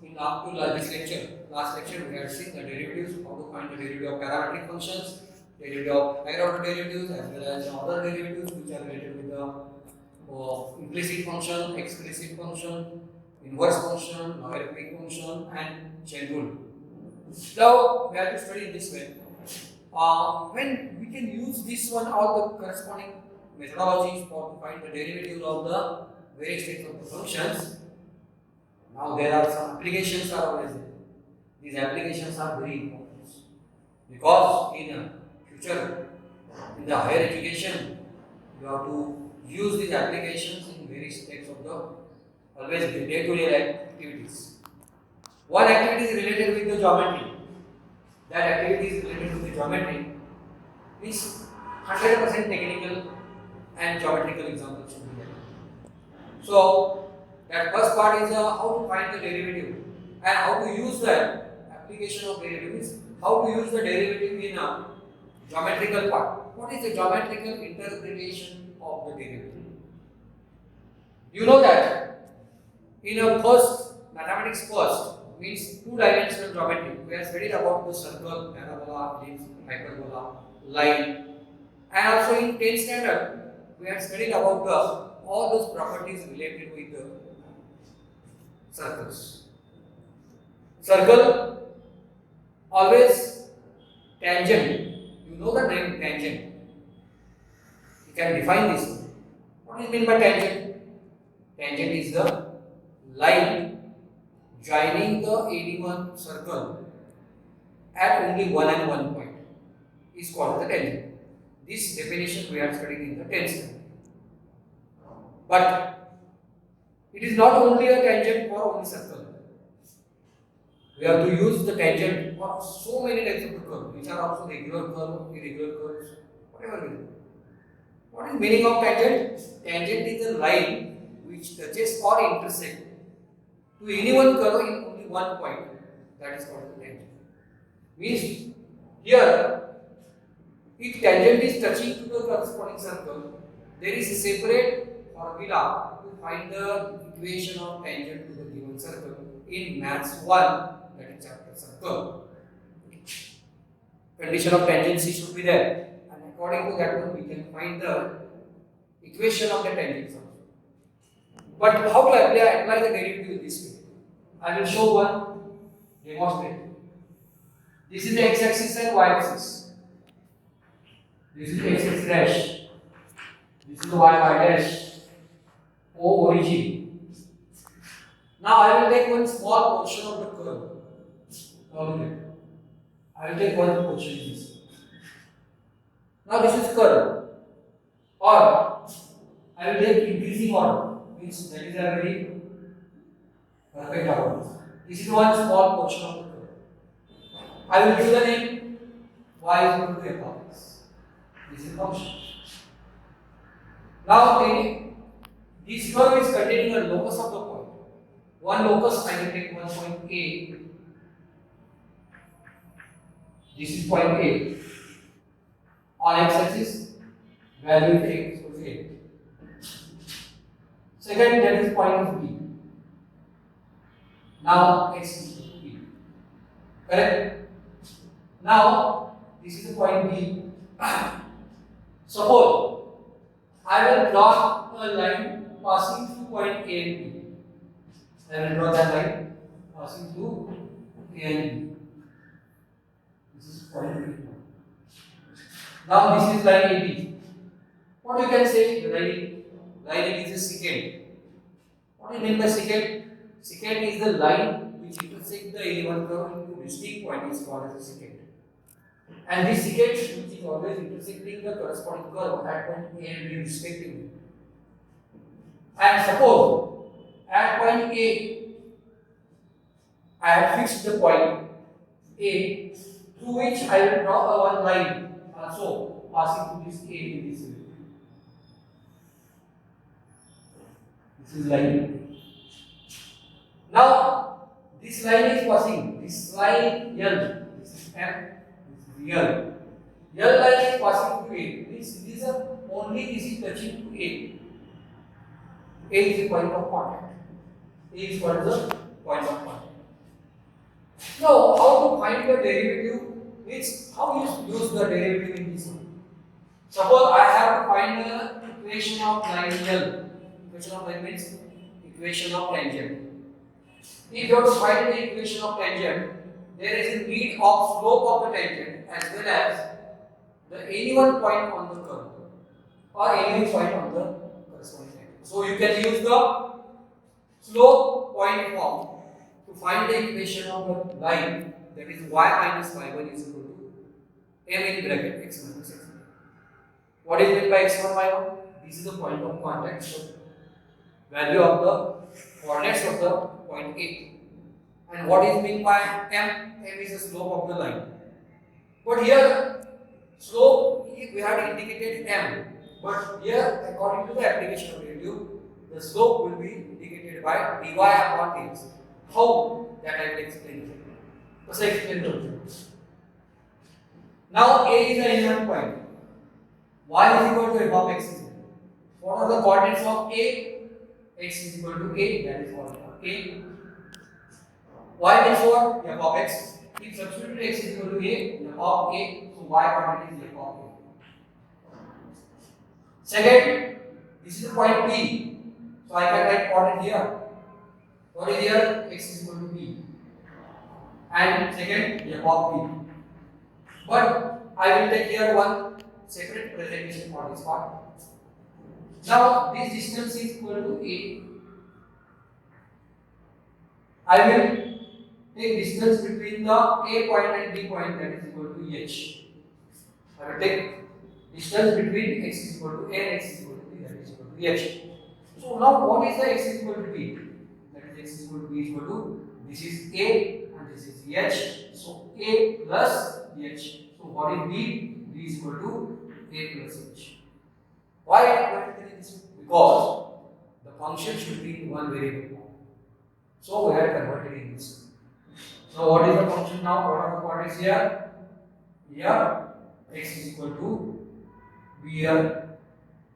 in up to this lecture, last lecture we had seen the derivatives, how to find the derivative of parametric functions, derivative of higher order derivatives, as well as other derivatives which are related with the implicit function, explicit function, inverse function, logarithmic function, and chain rule. Now we have to study in this way. When we can use this one or the corresponding methodologies for to find the derivative of the various types of the functions. Now there are some applications are always there. These applications are very important because in future, in the higher education, you have to use these applications in various types of the always day-to-day activities. One activity is related with the geometry. That activity is related with the geometry is 100% technical and geometrical examples should be there. So that first part is how to find the derivative and how to use the application of derivatives, how to use the derivative in a geometrical part. What is the geometrical interpretation of the derivative? You know that in a first mathematics first means two-dimensional geometry. We have studied about the circle, parabola, ellipse, hyperbola, line, and also in 10th standard we have studied about all those properties related with the circles. Circle always tangent. You know the name tangent. You can define this. What is meant by tangent? Tangent is the line joining the any-one circle at only one and one point is called the tangent. This definition we are studying in the 10th standard. But it is not only a tangent for only circle. We have to use the tangent for so many types of curves, which are also regular curve, irregular curves, whatever it is. What is meaning of tangent? Tangent is a line which touches or intersects to any one curve in only one point. That is called the tangent. Means here, if tangent is touching to the corresponding circle, there is a separate formula to find the equation of tangent to the given circle in Maths 1, that is chapter circle. Condition of tangency should be there, and according to that one we can find the equation of the tangent also. But how to apply the derivative in this way? I will show one demonstrate. This is the x-axis and y-axis. This is the x-axis dash. This is the y dash. O origin. Now I will take one small portion of the curve. Okay. I will take one portion of this. Now this is curve. Or I will take increasing order. Means that is a very perfect order. This is one small portion of the curve. I will give the name y is equal to f of x. This is function. Now this curve is containing a locus of the point. One locus I will take one point A. This is point A. On x-axis, value is x equals A. Second, that is point B. Now x is equal to B. Correct? Now this is the point B. Suppose I will draw a line passing through point A and B. I will draw that line passing through A and B. This is point B. Now this is line AB. What you can say? Line AB is a secant. What do you mean by secant? Secant is the line which intersects the A1 curve into distinct point is called as a secant. And this secant which is always intersecting the corresponding curve at point A and B respectively. And suppose at point A, I have fixed the point A through which I will draw a one line also passing through this A in this way. This is line. Now this line is passing. This line L. This is M. This is L. L line is passing through A. This is only this is touching to A. A is the point of contact. A is what is the point of contact. Now, how to find the derivative means how you use the derivative in this one. Suppose I have to find the equation of triangle. Equation of line means equation of tangent. If you have to find the equation of tangent, there is a need of slope of the tangent as well as the any one point on the curve or any one point on the corresponding tangent. So you can use the slope point form to find the equation of the line, that is y minus y1 is equal to m in bracket x minus x1. What is meant by x1 y1? This is the point of contact, so value of the coordinates of the point A. And what is meant by m? M is the slope of the line. But here slope we have indicated m, but here according to the application of derivative, the slope will be indicated by dy upon x. How? That I will explain. So explain the now A is the inner point. Y is equal to f of x. What are the coordinates of A? X is equal to A, that is coordinate of A. Y means what? F of x. If substitute x is equal to A, f of A, so y coordinate is f of A. Second, this is the point B. So I can write coordinate here. What is here? X is equal to B. And second, f of B. But I will take here one separate presentation for this part. Now this distance is equal to A. I will take distance between the A point and B point, that is equal to h. I will take distance between x is equal to A and x is equal to B, that is equal to h. So now what is the x is equal to B? That is x is equal to B is equal to, this is A and this is h. So A plus h. So what is B? B is equal to A plus h. Why I am telling this? Because the function should be in one variable. So we are converted in this. So what is the function now? What are the coordinates here? Here x is equal to b here.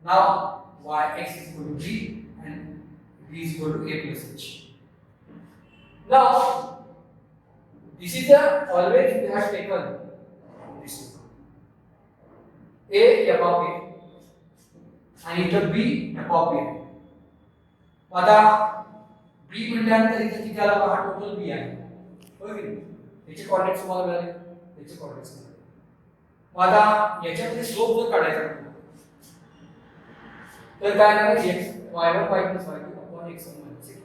Now y x is equal to b and b is equal to a plus h. Now this is the always we have taken this a f of a आणि इथं b f of b आहे. आता b म्हटल्यानंतर इथे किती आला हा total b आहे. होय की याचे कोऑर्डिनेट्स तुम्हाला मिळाले, याचे कोऑर्डिनेट्स मिळाले. आता याच्यामध्ये स्लोप जर काढायचा तर काय येणार x y1 y plus y2 upon x1 minus x2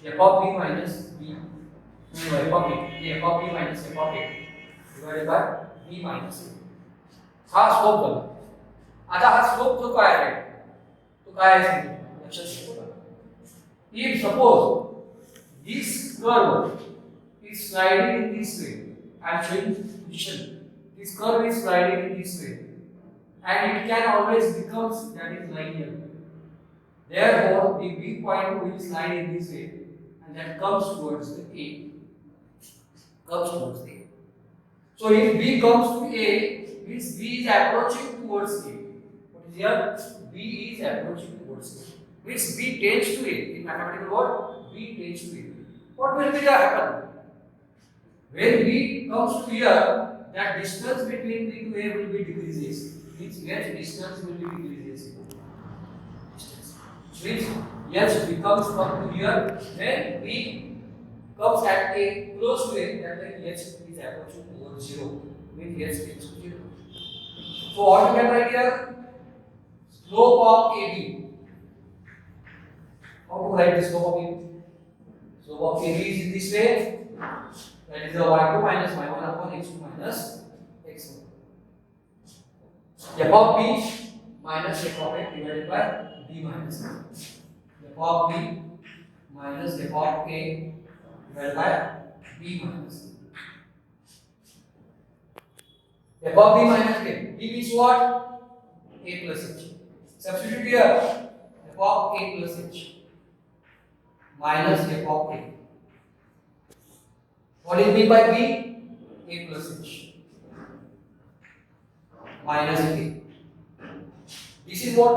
f of b minus b f of b minus f of a divided by b minus a. हा स्लोप झाला. आता हा स्लोप जो काय आहे तो काय आहे लक्षात ठेवा. If suppose this curve is sliding in this way, I am showing position. This curve is sliding in this way, and it can always becomes that is linear. Therefore, the B point will slide in this way, and that comes towards the A. Comes towards A. So if B comes to A, means B is approaching towards A. What is here? B is approaching towards A. Means B tends to A. In mathematical word, B tends to A. What will be the happen? When B comes to here, that distance between B to A will be decreases. Means H distance will be decreases. Distance. Means H becomes come to here. When B comes at A, close to A, that means H is approaching towards 0. Means H tends to 0. So what you can write here? Slope of AB. How to write the slope of AB? Slope of AB is in this way. That is the y2 minus y1 upon x2 minus x1. F of b minus f of a divided by b minus a. F of b minus f of a divided by b minus a. F of b minus a. B means what? A plus h. Substitute here. F of a plus h minus f of a. What is meant by b? A plus h minus a. This is what?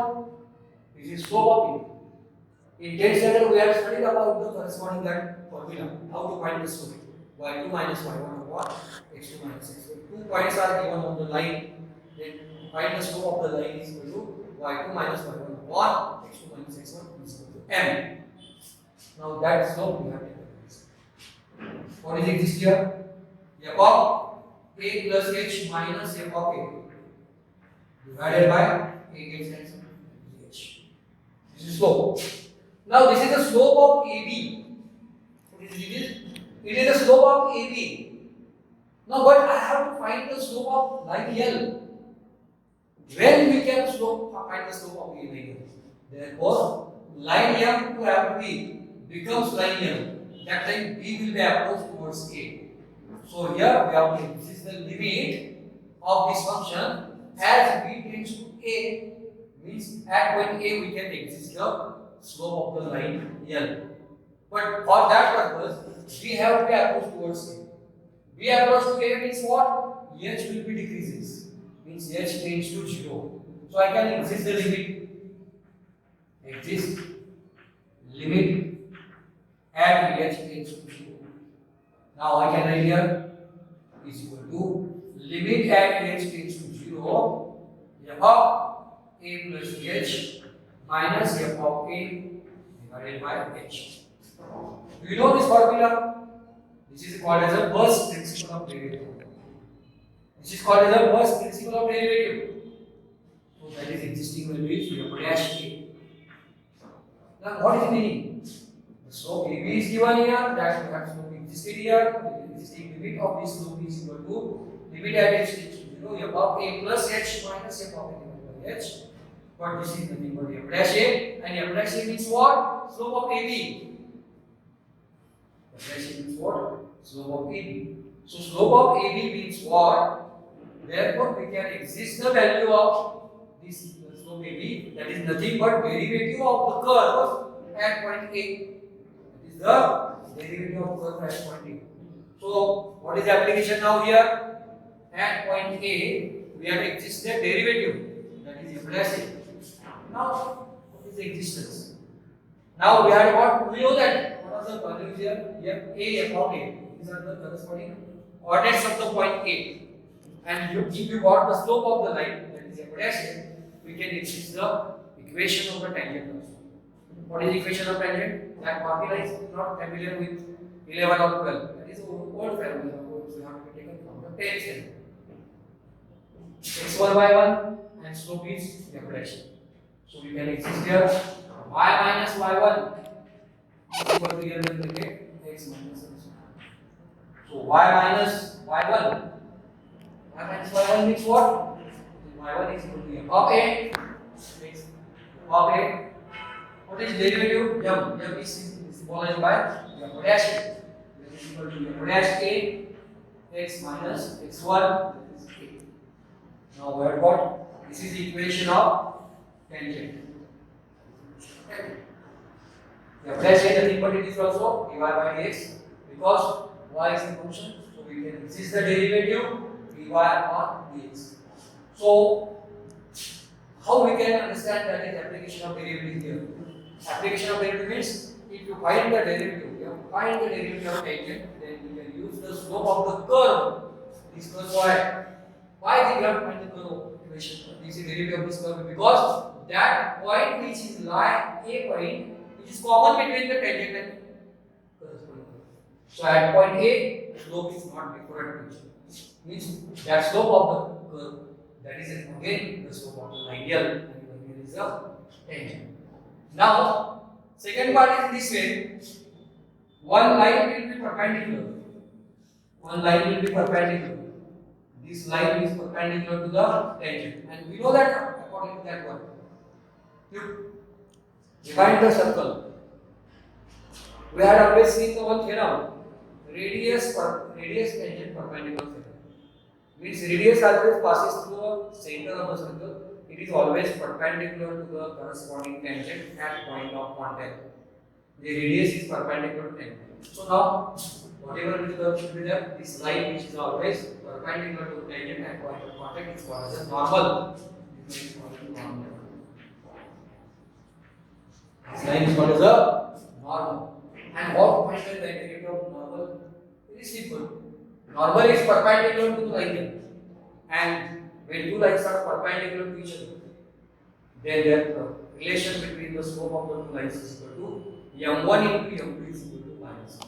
This is slope of a. In 10th standard we have studied about the corresponding that formula, how to find the slope. y2 minus y1 upon x2 minus x1. 2 points are given on the line. Then find the slope of the line is equal to y2 minus y1 upon x2 minus x1 is equal to m. Now that slope we have taken. What is exist here? F of a plus h minus f of a divided by a gets cancelled h. This is slope. Now this is the slope of AB. What is it? It is the slope of AB. Now but I have to find the slope of line L. When we can find the slope of A line L? Therefore, line M to have to be becomes line L. That time B will be approached towards A. So here we have to, this is the limit of this function as B tends to A, means at point A we can exist the slope of the line L. But for that purpose, we have to be approached towards A. B approach to A means what? H will be decreases, means H tends to 0. So I can exist the limit. Exist limit at H tends to 0. Now I can write here is equal to limit at H tends to 0 f of A plus H minus f of A divided by H. Do you know this formula? This is called as a burst principle of derivative. This is called as a burst principle of derivative. So that is existing value is f dash A. Now what is the meaning? The slope AB is given here, that we have slope existed here. The existing limit of this slope is equal to limit at h tends to 0 f of A plus H minus f of A divided by H. But this is nothing but f dash A, and f dash A means what? Slope of AB. F dash A means what? Slope of AB. So slope of AB means what? Therefore we can exist the value of this slope AB, that is nothing but derivative of the curve at point A. That is the derivative of curve at point A. So what is the application now here? At point A we have existed derivative, that is f dash A. Now what is the existence? Now we had what? We know that what are the values here? F A, f of A. These are the corresponding coordinates of the point A. And if you got the slope of the line, that is f dash A, we can exist the equation of the tangent also. What is the equation of tangent? That formula is not familiar with 11 or 12. That is old formula. We have to be taken from the 10th standard. x1 y1 and slope is f dash A. So we can exist here y minus y1 is equal to here in the x minus x1. So y minus y1. Y minus y1 means what? Y1 is equal to f of A. X of A. What is derivative? M is symbolized by f dash A. That is equal to f dash A x minus x1. That is A. Now we have got, this is the equation of tangent. F dash A, nothing but it is also dy by dx, because y is a function, so we can exist the derivative dy upon dx. So how we can understand that is application of derivative here? Application of derivative means if you find the derivative, of tangent, then we can use the slope of the curve. This curve y. Why did we have to find the curve equation? This is derivative of this curve because that point which is lie A point, which is common between the tangent and corresponding curve. So at point A, slope is not different. Means that slope of the curve, that is again the slope of the line L, and here is the tangent. Now, second part is in this way. One line will be perpendicular. One line will be perpendicular. This line is perpendicular to the tangent, and we know that according to that one. You divide the circle. We had always seen the one theorem. Radius tangent perpendicular theorem. Means radius always passes through the center of the circle. It is always perpendicular to the corresponding tangent at point of contact. The radius is perpendicular to tangent. So now, whatever which curve should be there, this line which is always perpendicular to tangent at point of contact is called as a normal. This line is called as a normal. And what to find the derivative of normal? Very simple. Normal is perpendicular to the line, and when two lines are perpendicular to each other, then the relation between the slope of the two lines is equal to m1 into m2 is equal to minus.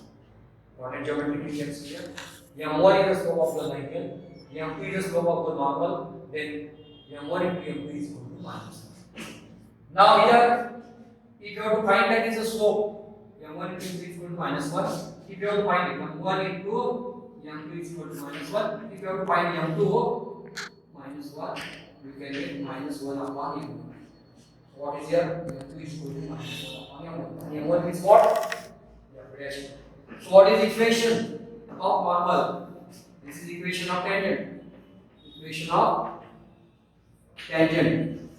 What geometric features here? m1 is the slope of the line here, m2 is the slope of the normal, then m1 into m2 is equal to minus. Now here, if you have to find that is a slope, m1 into m2 is equal to minus 1. If you have to find it, m1 into m2 is equal to minus 1. If you have to find m2 minus 1, you can get minus 1 upon m1. What is here? m2 is equal to minus 1 upon m1. And m1 is what? So what is equation of normal? This is equation of tangent. Equation of tangent.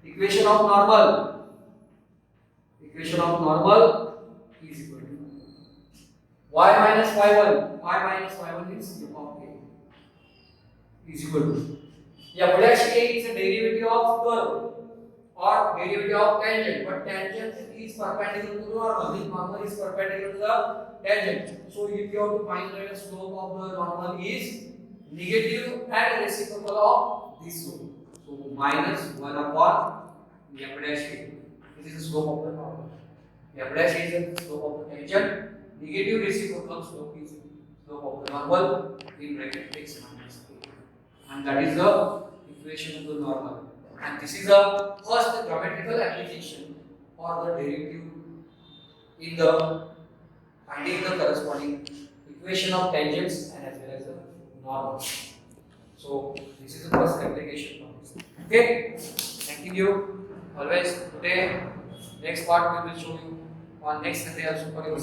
Equation of normal. Equation of normal is equal to y minus y1. Y minus y1 is f of a is equal to f dash a is a derivative of curve or derivative of tangent, but tangent is perpendicular to the normal. This normal is perpendicular to the tangent. So if you have to find the slope of the normal is negative and reciprocal of this slope. So minus 1 upon f dash a. This is the slope of the normal. F dash a is the slope of the tangent. Negative reciprocal slope is slope of the normal in bracket x minus a. And that is the equation of the normal. And this is the first geometrical application for the derivative in the finding the corresponding equation of tangents and as well as the normal. So this is the first application of this. Okay, thank you. Always today, next part we will show you on next Sunday also for your